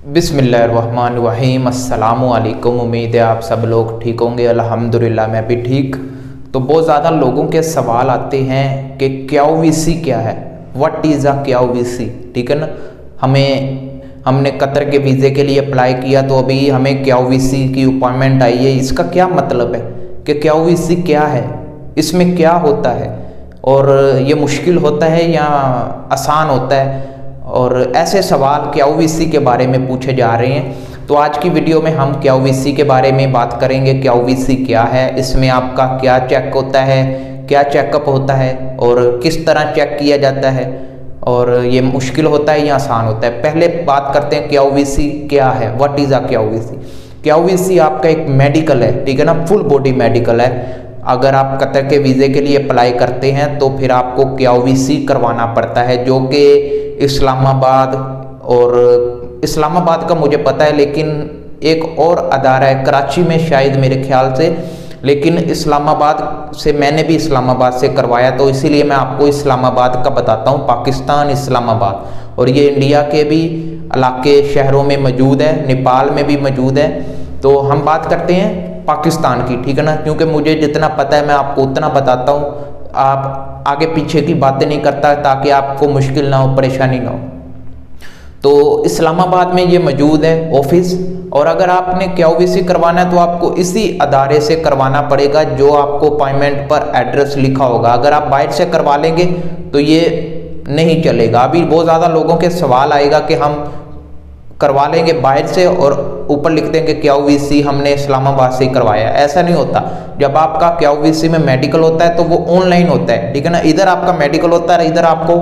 बिस्मिल्लाहिर्रहमानिर्रहीम। अस्सलामु अलैकुम। उम्मीद है आप सब लोग ठीक होंगे। अल्हम्दुलिल्लाह मैं भी ठीक। तो बहुत ज़्यादा लोगों के सवाल आते हैं कि क्यूवीसी क्या है, व्हाट इज़ अ क्यूवीसी। ठीक है ना। हमने कतर के वीज़े के लिए अप्लाई किया तो अभी हमें क्यूवीसी की अपॉइंटमेंट आई है। इसका क्या मतलब है कि क्यूवीसी क्या है, इसमें क्या होता है और ये मुश्किल होता है या आसान होता है, और ऐसे सवाल क्यूवीसी के बारे में पूछे जा रहे हैं। तो आज की वीडियो में हम क्यूवीसी के बारे में बात करेंगे। क्यूवीसी क्या है, इसमें आपका क्या चेक होता है, क्या चेकअप होता है और किस तरह चेक किया जाता है, और ये मुश्किल होता है या आसान होता है। पहले बात करते हैं क्यूवीसी क्या है, व्हाट इज़ अ क्यूवीसी। क्यूवीसी आपका एक मेडिकल है, ठीक है ना, फुल बॉडी मेडिकल है। अगर आप कतर के वीज़े के लिए अप्लाई करते हैं तो फिर आपको क्यूवीसी करवाना पड़ता है, जो कि इस्लामाबाद, और इस्लामाबाद का मुझे पता है, लेकिन एक और अदारा है कराची में शायद मेरे ख्याल से, लेकिन इस्लामाबाद से मैंने भी इस्लामाबाद से करवाया, तो इसीलिए मैं आपको इस्लामाबाद का बताता हूँ। पाकिस्तान इस्लामाबाद, और ये इंडिया के भी इलाके शहरों में मौजूद है, नेपाल में भी मौजूद है। तो हम बात करते हैं पाकिस्तान की, ठीक है ना, क्योंकि मुझे जितना पता है मैं आपको उतना बताता हूँ। आप आगे पीछे की बातें नहीं करता ताकि आपको मुश्किल ना हो, परेशानी ना हो। तो इस्लामाबाद में ये मौजूद है ऑफिस, और अगर आपने क्यूवीसी करवाना है तो आपको इसी अदारे से करवाना पड़ेगा जो आपको अपॉइंटमेंट पर एड्रेस लिखा होगा। अगर आप बाहर से करवा लेंगे तो ये नहीं चलेगा। अभी बहुत ज़्यादा लोगों के सवाल आएगा कि हम करवा लेंगे बाहर से और ऊपर लिख देंगे क्यूवीसी हमने इस्लामाबाद से ही करवाया। ऐसा नहीं होता। जब आपका क्यूवीसी में मेडिकल होता है तो वो ऑनलाइन होता है, ठीक है ना। इधर आपका मेडिकल होता है, इधर आपको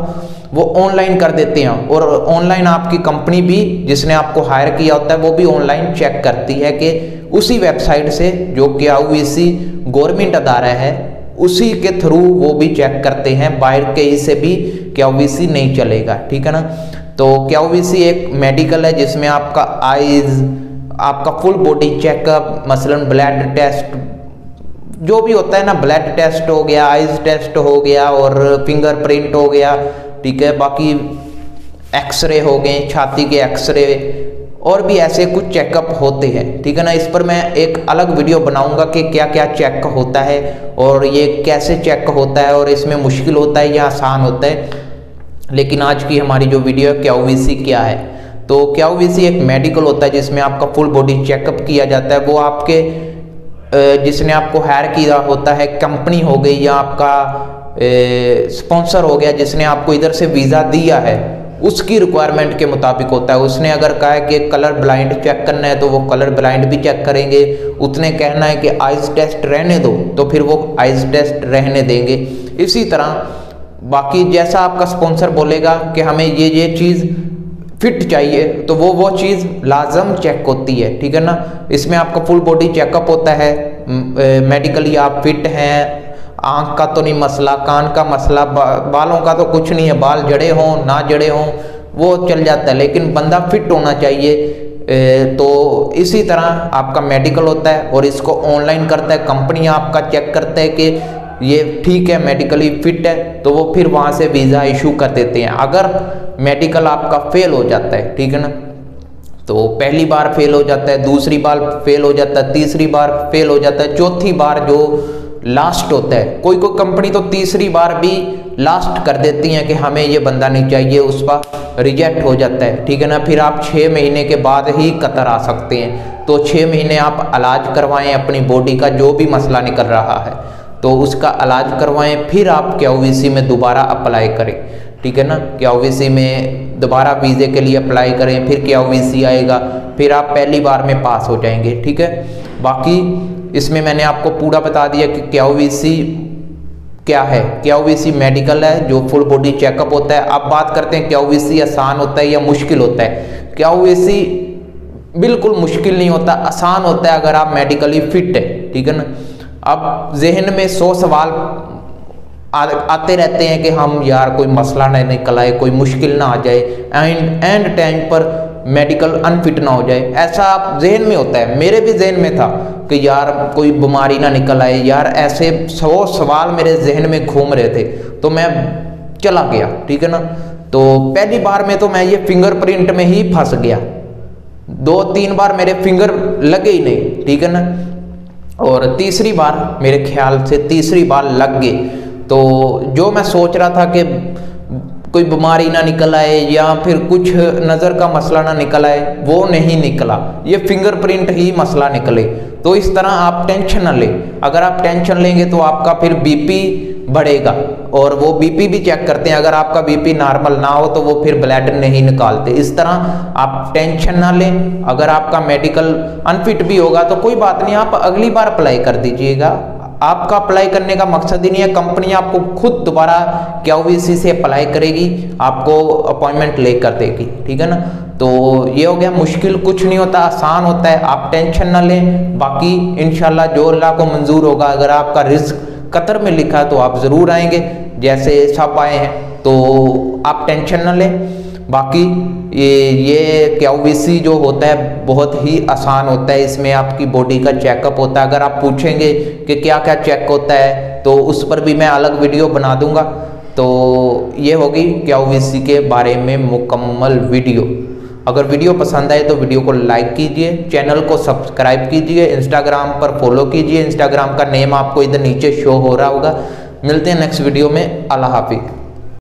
वो ऑनलाइन कर देते हैं, और ऑनलाइन आपकी कंपनी भी जिसने आपको हायर किया होता है वो भी ऑनलाइन चेक करती है कि उसी वेबसाइट से जो क्यूवीसी गवर्नमेंट अदारा है उसी के थ्रू वो भी चेक करते हैं। बाहर के से भी क्यूवीसी नहीं चलेगा, ठीक है ना। तो क्यूवीसी एक मेडिकल है जिसमें आपका आइज, आपका फुल बॉडी चेकअप, मसलन ब्लड टेस्ट जो भी होता है ना, ब्लड टेस्ट हो गया, आइज टेस्ट हो गया और फिंगरप्रिंट हो गया, ठीक है। बाकी एक्सरे हो गए, छाती के एक्सरे, और भी ऐसे कुछ चेकअप होते हैं, ठीक है ना। इस पर मैं एक अलग वीडियो बनाऊंगा कि क्या क्या चेक होता है और ये कैसे चेक होता है और इसमें मुश्किल होता है या आसान होता है। लेकिन आज की हमारी जो वीडियो है क्यूवीसी क्या है, तो क्यूवीसी एक मेडिकल होता है जिसमें आपका फुल बॉडी चेकअप किया जाता है। वो आपके जिसने आपको हायर किया होता है, कंपनी हो गई या आपका स्पॉन्सर हो गया जिसने आपको इधर से वीज़ा दिया है, उसकी रिक्वायरमेंट के मुताबिक होता है। उसने अगर कहा है कि कलर ब्लाइंड चेक करना है तो वो कलर ब्लाइंड भी चेक करेंगे। उसने कहना है कि आइज टेस्ट रहने दो तो फिर वो आइज टेस्ट रहने देंगे। इसी तरह बाकी जैसा आपका स्पॉन्सर बोलेगा कि हमें ये चीज़ फिट चाहिए तो वो चीज़ लाजम चेक होती है, ठीक है ना। इसमें आपका फुल बॉडी चेकअप होता है, मेडिकली आप फिट हैं, आँख का तो नहीं मसला, कान का मसला, बालों का तो कुछ नहीं है, बाल जड़े हों ना जड़े हों वो चल जाता है, लेकिन बंदा फिट होना चाहिए। तो इसी तरह आपका मेडिकल होता है और इसको ऑनलाइन करता है कंपनी, आपका चेक करता है कि ये ठीक है, मेडिकली फिट है, तो वो फिर वहाँ से वीज़ा इशू कर देते हैं। अगर मेडिकल आपका फेल हो जाता है, ठीक है ना, तो पहली बार फेल हो जाता है, दूसरी बार फेल हो जाता है, तीसरी बार फेल हो जाता है, चौथी बार जो लास्ट होता है, कोई कंपनी तो तीसरी बार भी लास्ट कर देती है कि हमें ये बंदा नहीं चाहिए, उसका रिजेक्ट हो जाता है, ठीक है ना। फिर आप 6 महीने के बाद ही कतर आ सकते हैं। तो 6 महीने आप इलाज करवाएं, अपनी बॉडी का जो भी मसला निकल रहा है तो उसका इलाज करवाएं, फिर आप क्यूवीसी में दोबारा अप्लाई करें, ठीक है ना। क्यूवीसी में दोबारा वीज़े के लिए अप्लाई करें, फिर क्यूवीसी आएगा, फिर आप पहली बार में पास हो जाएंगे, ठीक है। बाकी इसमें मैंने आपको पूरा बता दिया कि क्यूवीसी क्या है। क्यूवीसी मेडिकल है जो फुल बॉडी चेकअप होता है। अब बात करते हैं क्यूवीसी आसान होता है या मुश्किल होता है। क्यूवीसी बिल्कुल मुश्किल नहीं होता, आसान होता है अगर आप मेडिकली फिट है, ठीक है ना। अब जहन में 100 सवाल आते रहते हैं कि हम यार कोई मसला ना निकल आए, कोई मुश्किल ना आ जाए, एंड टाइम पर मेडिकल अनफिट ना हो जाए, ऐसा आप जहन में होता है। मेरे भी जहन में था कि यार कोई बीमारी ना निकल आए, यार ऐसे 100 सवाल मेरे जहन में घूम रहे थे, तो मैं चला गया, ठीक है ना। तो पहली बार में तो मैं ये फिंगरप्रिंट में ही फंस गया, 2-3 बार मेरे फिंगर लगे ही नहीं, ठीक है ना। और तीसरी बार मेरे ख्याल से तीसरी बार लग गए। तो जो मैं सोच रहा था कि कोई बीमारी ना निकल आए या फिर कुछ नज़र का मसला ना निकल आए, वो नहीं निकला, ये फिंगरप्रिंट ही मसला निकले। तो इस तरह आप टेंशन ना लें। अगर आप टेंशन लेंगे तो आपका फिर बीपी बढ़ेगा, और वो बीपी भी चेक करते हैं। अगर आपका बीपी नॉर्मल ना हो तो वो फिर ब्लड नहीं निकालते। इस तरह आप टेंशन ना लें। अगर आपका मेडिकल अनफिट भी होगा तो कोई बात नहीं, आप अगली बार अप्लाई कर दीजिएगा। आपका अप्लाई करने का मकसद ही नहीं है, कंपनी आपको खुद दोबारा KYC से अप्लाई करेगी, आपको अपॉइंटमेंट लेकर देगी, ठीक है ना। तो ये हो गया, मुश्किल कुछ नहीं होता, आसान होता है, आप टेंशन ना लें। बाकी इंशाल्लाह जो अल्लाह को मंजूर होगा, अगर आपका रिस्क कतर में लिखा है तो आप ज़रूर आएंगे, जैसे सब आए हैं, तो आप टेंशन ना लें। बाकी ये KYC जो होता है बहुत ही आसान होता है। इसमें आपकी बॉडी का चेकअप होता है। अगर आप पूछेंगे कि क्या क्या चेक होता है तो उस पर भी मैं अलग वीडियो बना दूंगा। तो ये होगी KYC के बारे में मुकम्मल वीडियो। अगर वीडियो पसंद आए तो वीडियो को लाइक कीजिए, चैनल को सब्सक्राइब कीजिए, इंस्टाग्राम पर फॉलो कीजिए। इंस्टाग्राम का नेम आपको इधर नीचे शो हो रहा होगा। मिलते हैं नेक्स्ट वीडियो में। अल्लाह हाफिज़।